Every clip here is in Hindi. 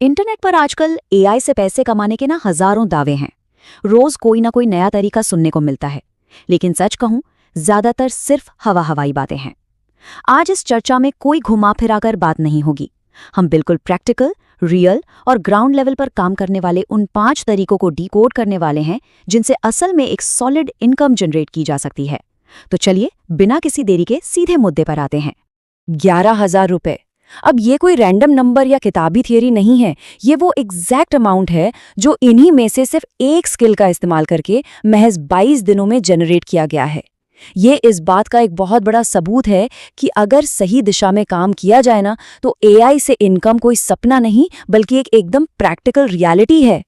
इंटरनेट पर आजकल एआई से पैसे कमाने के हजारों दावे हैं। रोज कोई ना कोई नया तरीका सुनने को मिलता है, लेकिन सच कहूं, ज्यादातर सिर्फ हवाई बातें हैं। आज इस चर्चा में कोई घुमा फिराकर बात नहीं होगी। हम बिल्कुल प्रैक्टिकल, रियल और ग्राउंड लेवल पर काम करने वाले उन 5 तरीकों को डिकोड करने वाले हैं जिनसे असल में एक सॉलिड इनकम जनरेट की जा सकती है। तो चलिए बिना किसी देरी के सीधे मुद्दे पर आते हैं। 11,000 रुपए। अब ये कोई रैंडम नंबर या किताबी थियरी नहीं है, ये वो एग्जैक्ट अमाउंट है जो इन्हीं में से सिर्फ एक स्किल का इस्तेमाल करके महज 22 दिनों में जनरेट किया गया है। ये इस बात का एक बहुत बड़ा सबूत है कि अगर सही दिशा में काम किया जाए ना, तो एआई से इनकम कोई सपना नहीं बल्कि एक एकदम प्रैक्टिकल रियलिटी है।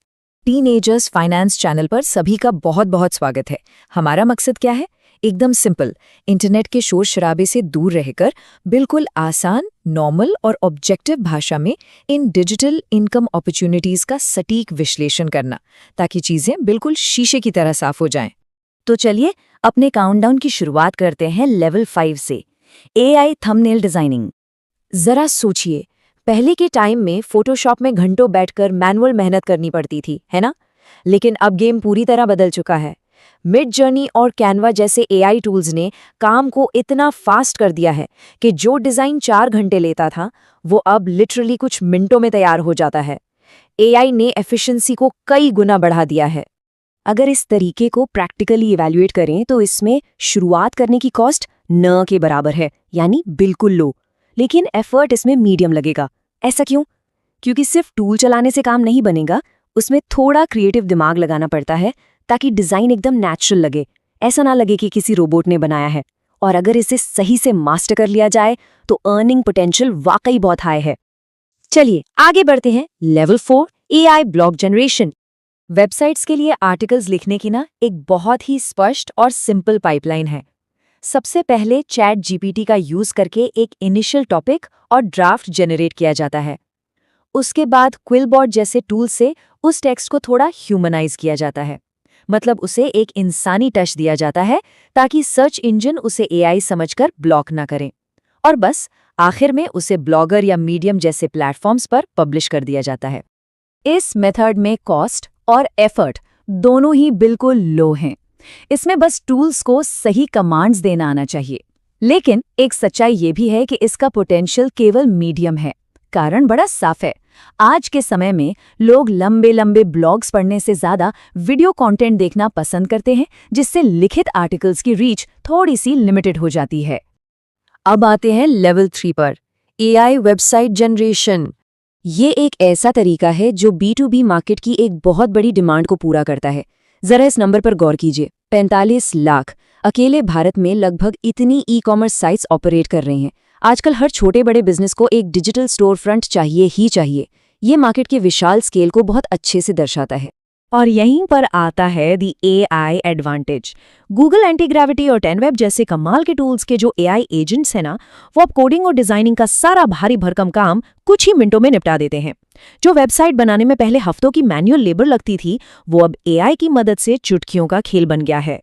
टीनएजर्स फाइनेंस चैनल पर सभी का बहुत बहुत स्वागत है। हमारा मकसद क्या है? एकदम सिंपल, इंटरनेट के शोर शराबे से दूर रहकर बिल्कुल आसान, नॉर्मल और ऑब्जेक्टिव भाषा में इन डिजिटल इनकम अपॉर्चुनिटीज का सटीक विश्लेषण करना, ताकि चीजें बिल्कुल शीशे की तरह साफ हो जाएं। तो चलिए अपने काउंटडाउन की शुरुआत करते हैं लेवल 5 से, एआई थंबनेल डिजाइनिंग। जरा सोचिए, पहले के टाइम में फोटोशॉप में घंटों बैठकर मैनुअल मेहनत करनी पड़ती थी, है ना? लेकिन अब गेम पूरी तरह बदल चुका है। मिड जर्नी और कैनवा जैसे एआई टूल्स ने काम को इतना फास्ट कर दिया है कि जो डिजाइन 4 घंटे लेता था, वो अब लिटरली कुछ मिनटों में तैयार हो जाता है। एआई ने एफिशिएंसी को कई गुना बढ़ा दिया है। अगर इस तरीके को प्रैक्टिकली इवैल्यूएट करें तो इसमें शुरुआत करने की कॉस्ट न के बराबर है, यानी बिल्कुल लो, लेकिन एफर्ट इसमें मीडियम लगेगा। ऐसा क्यों? क्योंकि सिर्फ टूल चलाने से काम नहीं बनेगा, उसमें थोड़ा क्रिएटिव दिमाग लगाना पड़ता है ताकि डिजाइन एकदम नेचुरल लगे, ऐसा ना लगे कि किसी रोबोट ने बनाया है। और अगर इसे सही से मास्टर कर लिया जाए तो अर्निंग पोटेंशियल वाकई बहुत हाई है। चलिए आगे बढ़ते हैं। Level 4, AI blog generation. Websites के लिए आर्टिकल्स लिखने की एक बहुत ही स्पष्ट और सिंपल पाइपलाइन है। सबसे पहले चैट जीपीटी का यूज करके एक इनिशियल टॉपिक और ड्राफ्ट जनरेट किया जाता है। उसके बाद क्विलबॉट जैसे टूल से उस टेक्स्ट को थोड़ा ह्यूमनाइज किया जाता है, मतलब उसे एक इंसानी टच दिया जाता है ताकि सर्च इंजन उसे एआई समझकर ब्लॉक ना करें। और बस आखिर में उसे ब्लॉगर या मीडियम जैसे प्लेटफॉर्म्स पर पब्लिश कर दिया जाता है। इस मेथड में कॉस्ट और एफर्ट दोनों ही बिल्कुल लो हैं। इसमें बस टूल्स को सही कमांड्स देना आना चाहिए। लेकिन एक सच्चाई ये भी है कि इसका पोटेंशियल केवल मीडियम है। कारण बड़ा साफ है। आज के समय में लोग लंबे लंबे ब्लॉग्स पढ़ने से ज्यादा वीडियो कंटेंट देखना पसंद करते हैं, जिससे लिखित आर्टिकल्स की रीच थोड़ी सी लिमिटेड हो जाती है। अब आते हैं लेवल 3 पर, एआई वेबसाइट जनरेशन। ये एक ऐसा तरीका है जो B2B मार्केट की एक बहुत बड़ी डिमांड को पूरा करता है। जरा इस नंबर पर गौर कीजिए, 45 लाख। अकेले भारत में लगभग इतनी ई कॉमर्स साइट्स ऑपरेट कर रही हैं। आजकल हर छोटे बड़े बिजनेस को एक डिजिटल स्टोर फ्रंट चाहिए ही चाहिए। ये मार्केट के विशाल स्केल को बहुत अच्छे से दर्शाता है। और यहीं पर आता है the AI advantage. Google anti gravity और 10 वेब जैसे कमाल के टूल्स के जो एआई एजेंट्स हैं ना, वो अब कोडिंग और डिजाइनिंग का सारा भारी भरकम काम कुछ ही मिनटों में निपटा देते हैं। जो वेबसाइट बनाने में पहले हफ्तों की मैन्युअल लेबर लगती थी, वो अब एआई की मदद से चुटकियों का खेल बन गया है।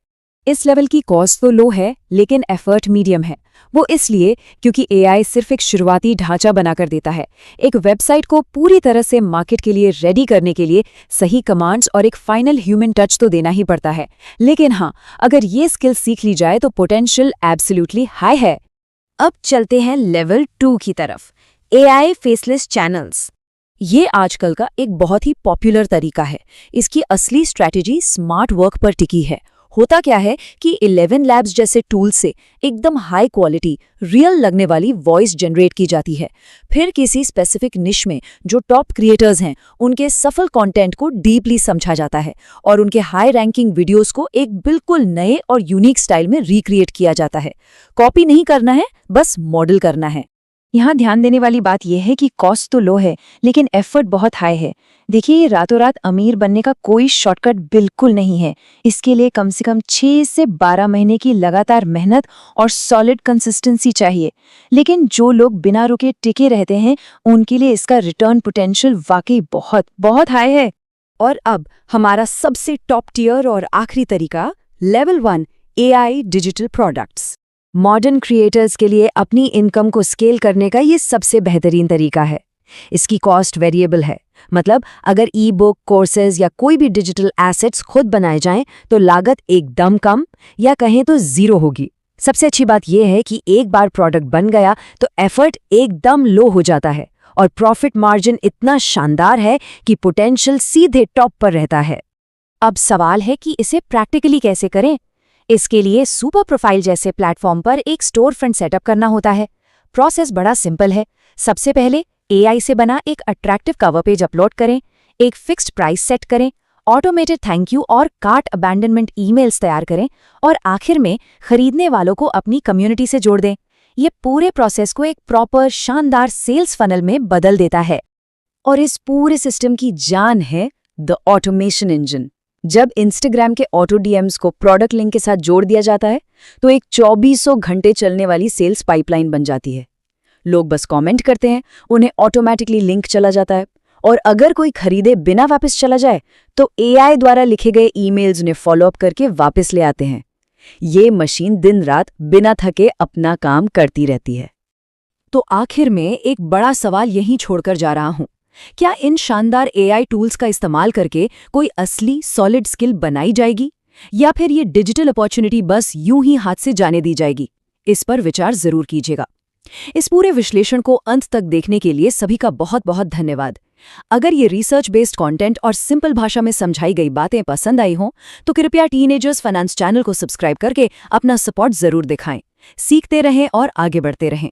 इस लेवल की कॉस्ट तो लो है, लेकिन एफर्ट मीडियम है। वो इसलिए क्योंकि एआई सिर्फ एक शुरुआती ढांचा बनाकर देता है। एक वेबसाइट को पूरी तरह से मार्केट के लिए रेडी करने के लिए सही कमांड्स और एक फाइनल ह्यूमन टच तो देना ही पड़ता है। लेकिन हाँ, अगर ये स्किल सीख ली जाए तो पोटेंशियल एब्सोल्युटली हाई है। अब चलते हैं लेवल 2 की तरफ, एआई फेसलेस चैनल्स। ये आजकल का एक बहुत ही पॉपुलर तरीका है। इसकी असली स्ट्रैटेजी स्मार्ट वर्क पर टिकी है। होता क्या है कि 11 लैब्स जैसे टूल से एकदम हाई क्वालिटी, रियल लगने वाली वॉइस जनरेट की जाती है। फिर किसी स्पेसिफिक निश में जो टॉप क्रिएटर्स हैं, उनके सफल कंटेंट को डीपली समझा जाता है और उनके हाई रैंकिंग वीडियोस को एक बिल्कुल नए और यूनिक स्टाइल में रिक्रिएट किया जाता है। कॉपी नहीं करना है, बस मॉडल करना है। यहाँ ध्यान देने वाली बात यह है कि कॉस्ट तो लो है, लेकिन एफर्ट बहुत हाई है। देखिए, ये रातों रात अमीर बनने का कोई शॉर्टकट बिल्कुल नहीं है। इसके लिए कम से कम 6 से 12 महीने की लगातार मेहनत और सॉलिड कंसिस्टेंसी चाहिए। लेकिन जो लोग बिना रुके टिके रहते हैं, उनके लिए इसका रिटर्न पोटेंशियल वाकई बहुत बहुत हाई है। और अब हमारा सबसे टॉप टियर और आखिरी तरीका, level 1, AI digital products. Modern creators के लिए अपनी इनकम को स्केल करने का ये सबसे बेहतरीन तरीका है। इसकी कॉस्ट वेरिएबल है, मतलब अगर ई बुक, कोर्सेज या कोई भी डिजिटल एसेट्स खुद बनाए जाएं तो लागत एकदम कम या कहें तो जीरो होगी। सबसे अच्छी बात यह है कि एक बार प्रोडक्ट बन गया तो एफर्ट एकदम लो हो जाता है और प्रॉफिट मार्जिन इतना शानदार है कि पोटेंशियल सीधे टॉप पर रहता है। अब सवाल है कि इसे प्रैक्टिकली कैसे करें। इसके लिए सुपर प्रोफाइल जैसे प्लेटफॉर्म पर एक स्टोर फ्रंट सेटअप करना होता है। प्रोसेस बड़ा सिंपल है। सबसे पहले एआई से बना एक अट्रैक्टिव कवर पेज अपलोड करें, एक फिक्स्ड प्राइस सेट करें, ऑटोमेटेड थैंक यू और कार्ट अबैंडनमेंट ईमेल्स तैयार करें और आखिर में खरीदने वालों को अपनी कम्युनिटी से जोड़ दें। ये पूरे प्रोसेस को एक प्रॉपर शानदार सेल्स फनल में बदल देता है। और इस पूरे सिस्टम की जान है द ऑटोमेशन इंजन। जब इंस्टाग्राम के ऑटो डीएम्स को प्रोडक्ट लिंक के साथ जोड़ दिया जाता है तो एक 2400 घंटे चलने वाली सेल्स पाइपलाइन बन जाती है। लोग बस कमेंट करते हैं, उन्हें ऑटोमेटिकली लिंक चला जाता है और अगर कोई खरीदे बिना वापस चला जाए तो एआई द्वारा लिखे गए ईमेल्स उन्हें फॉलोअप करके वापस ले आते हैं। ये मशीन दिन रात बिना थके अपना काम करती रहती है। तो आखिर में एक बड़ा सवाल यहीं छोड़कर जा रहा हूं, क्या इन शानदार एआई टूल्स का इस्तेमाल करके कोई असली सॉलिड स्किल बनाई जाएगी या फिर ये डिजिटल अपॉर्चुनिटी बस यूं ही हाथ से जाने दी जाएगी? इस पर विचार जरूर कीजिएगा। इस पूरे विश्लेषण को अंत तक देखने के लिए सभी का बहुत बहुत धन्यवाद। अगर ये रिसर्च बेस्ड कंटेंट और सिंपल भाषा में समझाई गई बातें पसंद आई हों तो कृपया टीनेजर्स फाइनेंस चैनल को सब्सक्राइब करके अपना सपोर्ट जरूर दिखाएं। सीखते रहें और आगे बढ़ते रहें।